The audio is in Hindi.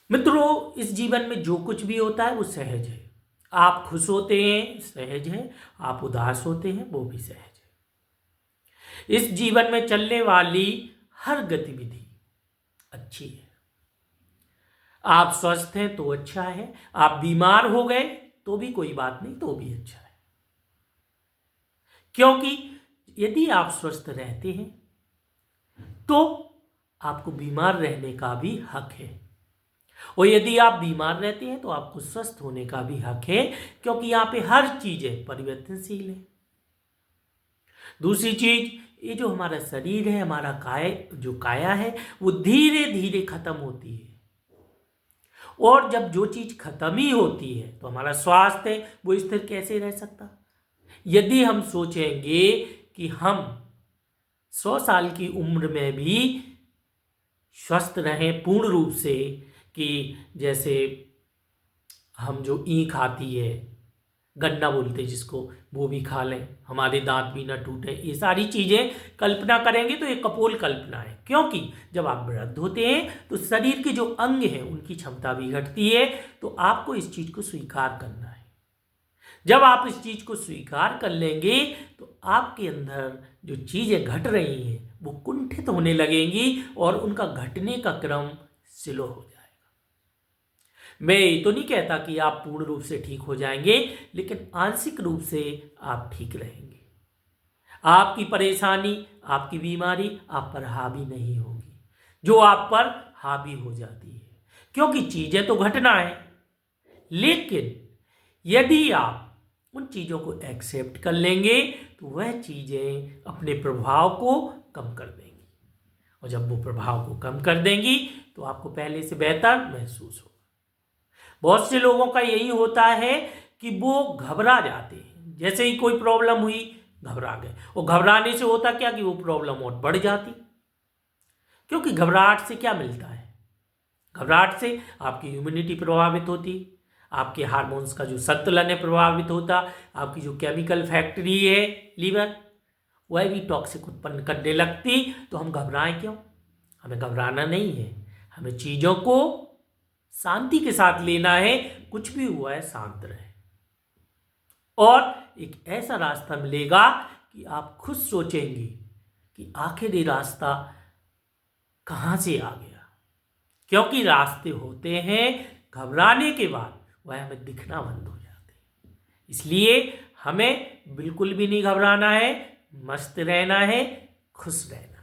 मित्रों, इस जीवन में जो कुछ भी होता है वो सहज है। आप खुश होते हैं, सहज है। आप उदास होते हैं, वो भी सहज है। इस जीवन में चलने वाली हर गतिविधि अच्छी है। आप स्वस्थ हैं तो अच्छा है, आप बीमार हो गए तो भी कोई बात नहीं, तो भी अच्छा है। क्योंकि यदि आप स्वस्थ रहते हैं तो आपको बीमार रहने का भी हक है, और यदि आप बीमार रहते हैं तो आपको स्वस्थ होने का भी हक है, क्योंकि यहां पे हर चीज है परिवर्तनशील है। दूसरी चीज, ये जो हमारा शरीर है, हमारा काया है, वो धीरे धीरे खत्म होती है। और जब जो चीज खत्म ही होती है तो हमारा स्वास्थ्य है वो स्थिर कैसे रह सकता। यदि हम सोचेंगे कि हम 100 साल की उम्र में भी स्वस्थ रहें पूर्ण रूप से, कि जैसे हम जो ईख आती है, गन्ना बोलते हैं जिसको, वो भी खा लें, हमारे दांत भी ना टूटे, ये सारी चीजें कल्पना करेंगे तो ये कपोल कल्पना है। क्योंकि जब आप वृद्ध होते हैं तो शरीर के जो अंग हैं उनकी क्षमता भी घटती है। तो आपको इस चीज को स्वीकार करना है। जब आप इस चीज को स्वीकार कर लेंगे तो आपके अंदर जो चीजें घट रही हैं वो कुंठित होने लगेंगी और उनका घटने का क्रम स्लो हो जाएगा। मैं ये तो नहीं कहता कि आप पूर्ण रूप से ठीक हो जाएंगे, लेकिन आंशिक रूप से आप ठीक रहेंगे। आपकी परेशानी, आपकी बीमारी आप पर हावी नहीं होगी, जो आप पर हावी हो जाती है। क्योंकि चीजें तो घटना है, लेकिन यदि आप उन चीजों को एक्सेप्ट कर लेंगे तो वह चीजें अपने प्रभाव को कम कर देंगी, और जब वो प्रभाव को कम कर देंगी तो आपको पहले से बेहतर महसूस होगा। बहुत से लोगों का यही होता है कि वो घबरा जाते हैं, जैसे ही कोई प्रॉब्लम हुई घबरा गए, और घबराने से होता क्या कि वो प्रॉब्लम और बढ़ जाती। क्योंकि घबराहट से क्या मिलता है? घबराहट से आपकी इम्यूनिटी प्रभावित होती, आपके हार्मोन्स का जो संतुलन है प्रभावित होता, आपकी जो केमिकल फैक्ट्री है लीवर, वह भी टॉक्सिक उत्पन्न करने लगती। तो हम घबराएं क्यों? हमें घबराना नहीं है, हमें चीजों को शांति के साथ लेना है। कुछ भी हुआ है शांत रहे, और एक ऐसा रास्ता मिलेगा कि आप खुद सोचेंगे कि आखिर ये रास्ता कहां से आ गया। क्योंकि रास्ते होते हैं घबराने के बाद वह हमें दिखना बंद हो जाते हैं। इसलिए हमें बिल्कुल भी नहीं घबराना है, मस्त रहना है, खुश रहना है।